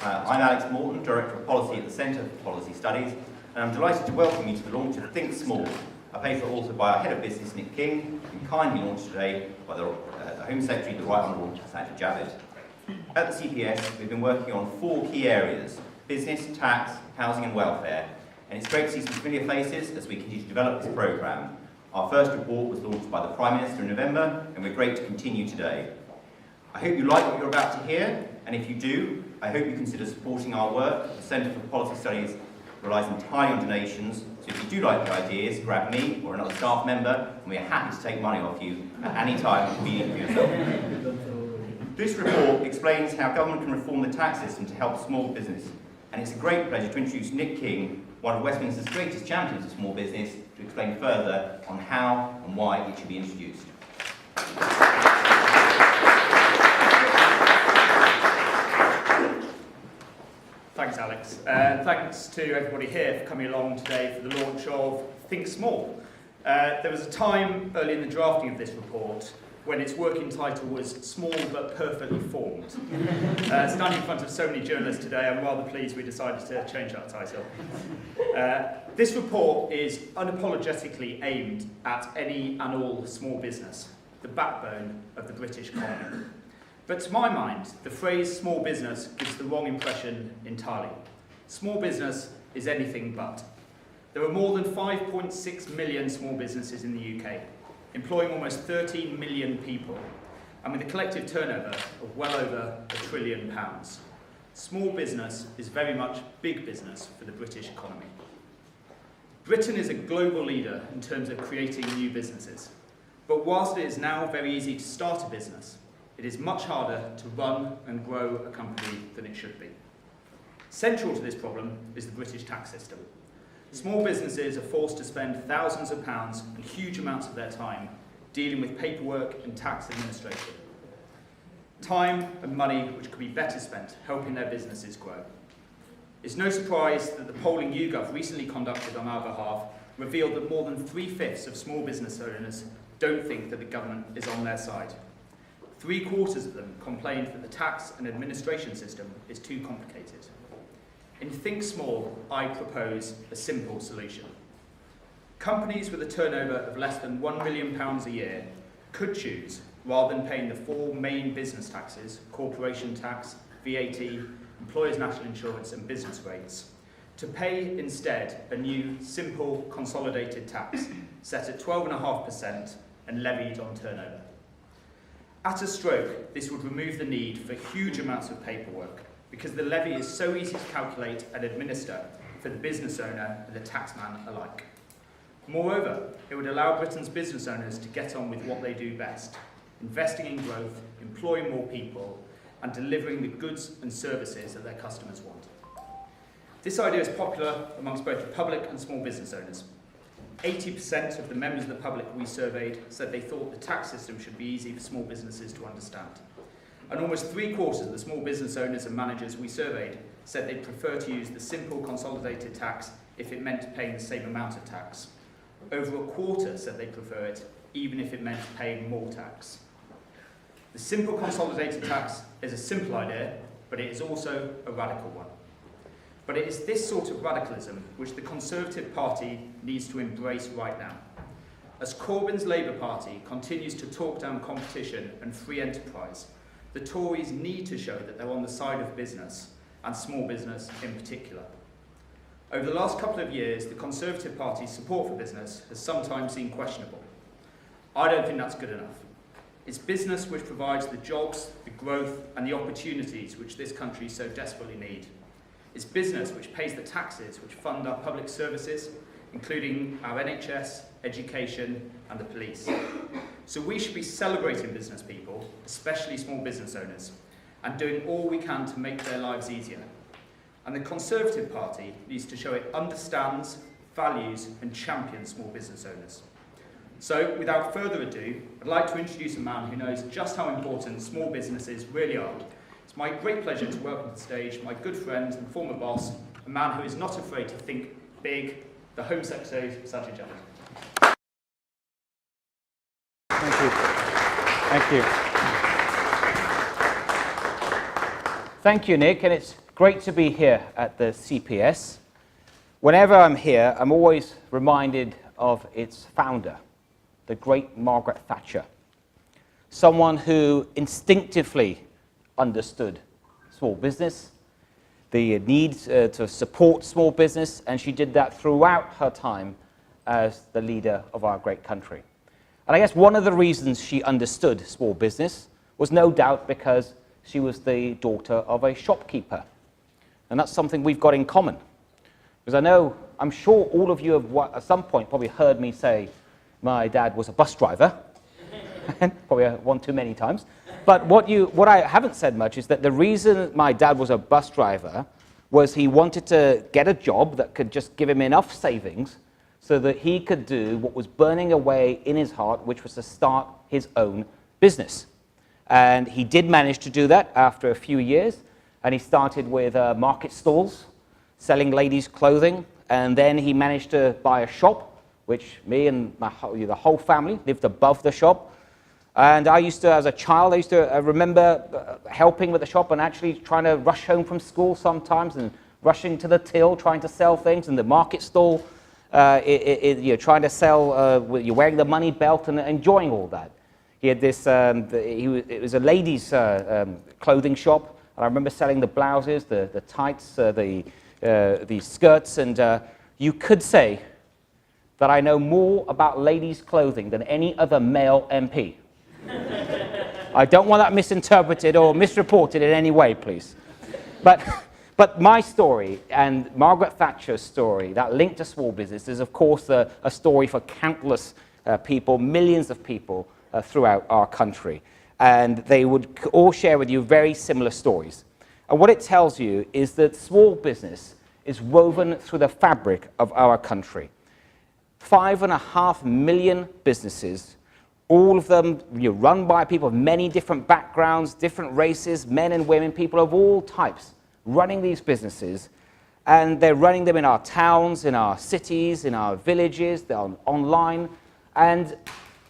I'm Alex Morton, Director of Policy at the Centre for Policy Studies, and I'm delighted to welcome you to the launch of Think Small, a paper authored by our Head of Business, Nick King, and kindly launched today by the Home Secretary, the Right Honourable Sajid Javid. At the CPS, we've been working on 4 key areas: business, tax, housing and welfare, and it's great to see some familiar faces as we continue to develop this programme. Our first report was launched by the Prime Minister in November, and we're great to continue today. I hope you like what you're about to hear, and if you do, I hope you consider supporting our work. The Centre for Policy Studies relies entirely on donations, so if you do like the ideas, grab me or another staff member, and we are happy to take money off you at any time convenient for yourself. This report explains how government can reform the tax system to help small business, and it's a great pleasure to introduce Nick King, one of Westminster's greatest champions of small business, to explain further on how and why it should be introduced. Thanks, Alex. Thanks to everybody here for coming along today for the launch of Think Small. There was a time early in the drafting of this report when its working title was Small but Perfectly Formed. Standing in front of so many journalists today, I'm rather pleased we decided to change that title. This report is unapologetically aimed at any and all small business, the backbone of the British economy. But to my mind, the phrase small business gives the wrong impression entirely. Small business is anything but. There are more than 5.6 million small businesses in the UK, employing almost 13 million people, and with a collective turnover of well over £1 trillion. Small business is very much big business for the British economy. Britain is a global leader in terms of creating new businesses, but whilst it is now very easy to start a business, it is much harder to run and grow a company than it should be. Central to this problem is the British tax system. Small businesses are forced to spend thousands of pounds and huge amounts of their time dealing with paperwork and tax administration. Time and money which could be better spent helping their businesses grow. It's no surprise that the polling YouGov recently conducted on our behalf revealed that more than 3/5 of small business owners don't think that the government is on their side. 3/4 of them complained that the tax and administration system is too complicated. In Think Small, I propose a simple solution. Companies with a turnover of less than £1 million a year could choose, rather than paying the 4 main business taxes, corporation tax, VAT, employers' national insurance and business rates, to pay instead a new, simple, consolidated tax set at 12.5% and levied on turnover. At a stroke, this would remove the need for huge amounts of paperwork because the levy is so easy to calculate and administer for the business owner and the taxman alike. Moreover, it would allow Britain's business owners to get on with what they do best, investing in growth, employing more people, and delivering the goods and services that their customers want. This idea is popular amongst both the public and small business owners. 80% of the members of the public we surveyed said they thought the tax system should be easy for small businesses to understand. And almost 3/4 of the small business owners and managers we surveyed said they'd prefer to use the simple consolidated tax if it meant paying the same amount of tax. Over 1/4 said they prefer it, even if it meant paying more tax. The simple consolidated tax is a simple idea, but it is also a radical one. But it is this sort of radicalism which the Conservative Party needs to embrace right now. As Corbyn's Labour Party continues to talk down competition and free enterprise, the Tories need to show that they're on the side of business, and small business in particular. Over the last couple of years, the Conservative Party's support for business has sometimes seemed questionable. I don't think that's good enough. It's business which provides the jobs, the growth, and the opportunities which this country so desperately needs. It's business which pays the taxes which fund our public services, including our NHS, education, and the police. So we should be celebrating business people, especially small business owners, and doing all we can to make their lives easier. And the Conservative Party needs to show it understands, values, and champions small business owners. So, without further ado, I'd like to introduce a man who knows just how important small businesses really are. It's my great pleasure to welcome to the stage my good friend and former boss, a man who is not afraid to think big, the Home Secretary, Sajid Javid. Thank you. Thank you. Thank you, Nick, and it's Great to be here at the CPS. Whenever I'm here, I'm always reminded of its founder, the great Margaret Thatcher, someone who instinctively understood small business, the need to support small business, and she did that throughout her time as the leader of our great country. And I guess one of the reasons she understood small business was no doubt because she was the daughter of a shopkeeper. And that's something we've got in common. Because I'm sure all of you have at some point probably heard me say my dad was a bus driver. Probably one too many times. But what I haven't said much is that the reason my dad was a bus driver was he wanted to get a job that could just give him enough savings so that he could do what was burning away in his heart, which was to start his own business. And he did manage to do that after a few years. And he started with market stalls, selling ladies' clothing. And then he managed to buy a shop, which me and the whole family lived above the shop. And I used to, as a child, remember helping with the shop and actually trying to rush home from school sometimes and rushing to the till, trying to sell things in the market stall, trying to sell, you're wearing the money belt and enjoying all that. He had this, it was a ladies' clothing shop, and I remember selling the blouses, the tights, the skirts, and you could say that I know more about ladies' clothing than any other male MP. I don't want that misinterpreted or misreported in any way, please. But my story and Margaret Thatcher's story, that link to small business, is of course a story for countless people, millions of people throughout our country. And they would all share with you very similar stories. And what it tells you is that small business is woven through the fabric of our country. 5.5 million businesses, all of them run by people of many different backgrounds, different races, men and women, people of all types, running these businesses. And they're running them in our towns, in our cities, in our villages, they're online. And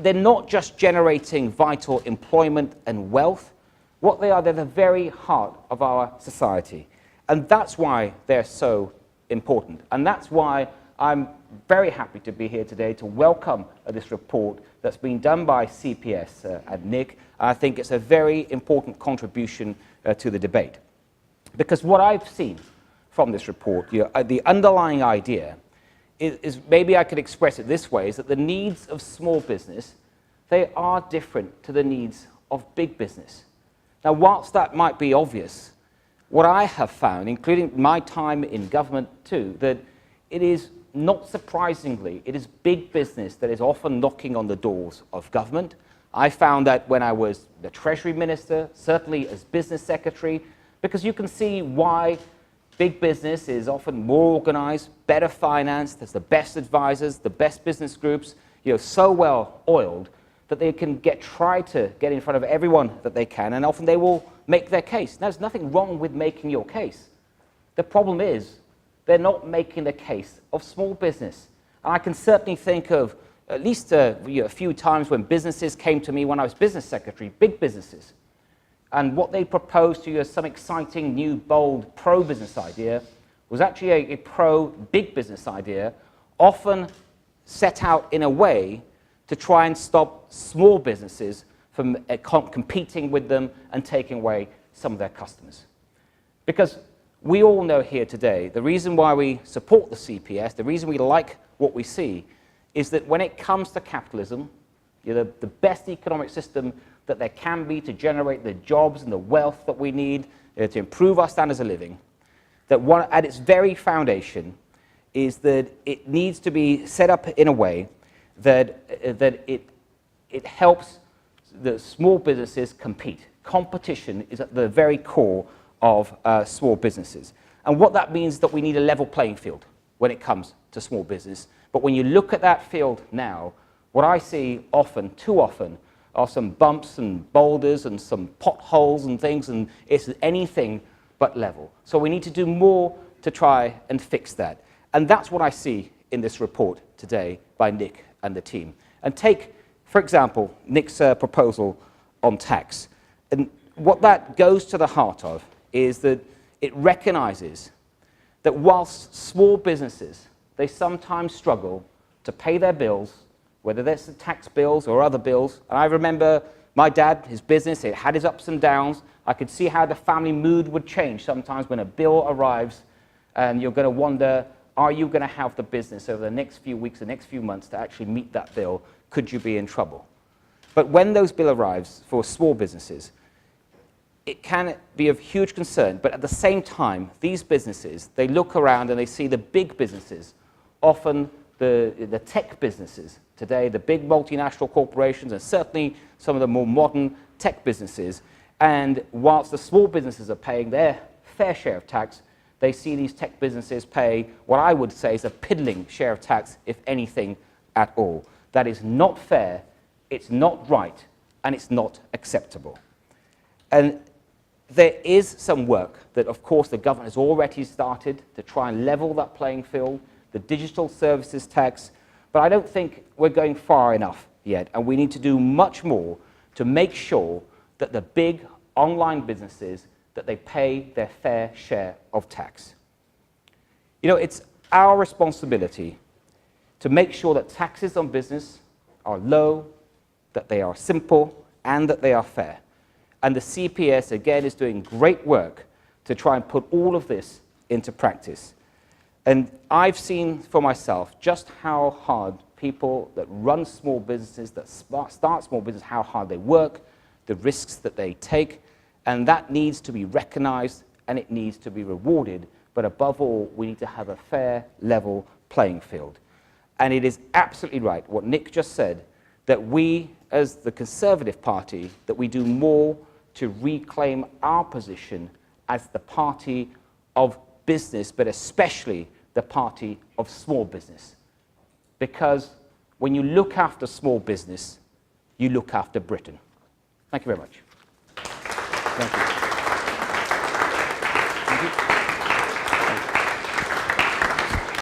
they're not just generating vital employment and wealth. What they are, they're the very heart of our society. And that's why they're so important. And that's why I'm very happy to be here today to welcome this report that's been done by CPS and Nick. I think it's a very important contribution to the debate. Because what I've seen from this report, the underlying idea is maybe I could express it this way, is that the needs of small business, they are different to the needs of big business. Now, whilst that might be obvious, what I have found, including my time in government too, that it is not surprisingly, it is big business that is often knocking on the doors of government. I found that when I was the Treasury Minister, certainly as Business Secretary, because you can see why big business is often more organized, better financed, there's the best advisors, the best business groups, so well oiled that they can try to get in front of everyone that they can, and often they will make their case. Now, there's nothing wrong with making your case. The problem is they're not making the case of small business. And I can certainly think of at least a few times when businesses came to me when I was business secretary, big businesses, and what they proposed to you as some exciting, new, bold, pro-business idea was actually a pro-big business idea, often set out in a way to try and stop small businesses from competing with them and taking away some of their customers. Because we all know here today, the reason why we support the CPS, the reason we like what we see, is that when it comes to capitalism, the best economic system that there can be to generate the jobs and the wealth that we need to improve our standards of living, that at its very foundation is that it needs to be set up in a way that it helps the small businesses compete. Competition is at the very core of small businesses. And what that means is that we need a level playing field when it comes to small business. But when you look at that field now, what I see often, too often, are some bumps and boulders and some potholes and things, and it's anything but level. So we need to do more to try and fix that. And that's what I see in this report today by Nick and the team. And take, for example, Nick's proposal on tax. And what that goes to the heart of is that it recognises that whilst small businesses, they sometimes struggle to pay their bills, whether that's the tax bills or other bills. And I remember my dad, his business, it had its ups and downs. I could see how the family mood would change sometimes when a bill arrives, and you're going to wonder, are you going to have the business over the next few weeks, the next few months to actually meet that bill? Could you be in trouble? But when those bill arrives for small businesses, it can be of huge concern, but at the same time, these businesses, they look around and they see the big businesses, often the tech businesses today, the big multinational corporations, and certainly some of the more modern tech businesses. And whilst the small businesses are paying their fair share of tax, they see these tech businesses pay what I would say is a piddling share of tax, if anything at all. That is not fair, it's not right, and it's not acceptable. And there is some work that, of course, the government has already started to try and level that playing field, the digital services tax, but I don't think we're going far enough yet, and we need to do much more to make sure that the big online businesses, that they pay their fair share of tax. You know, it's our responsibility to make sure that taxes on business are low, that they are simple, and that they are fair. And the CPS, again, is doing great work to try and put all of this into practice. And I've seen for myself just how hard people that run small businesses, that start small business, how hard they work, the risks that they take, and that needs to be recognized and it needs to be rewarded. But above all, we need to have a fair, level playing field. And it is absolutely right, what Nick just said, that we, as the Conservative Party, that we do more to reclaim our position as the party of business, but especially the party of small business. Because when you look after small business, you look after Britain. Thank you very much. Thank you.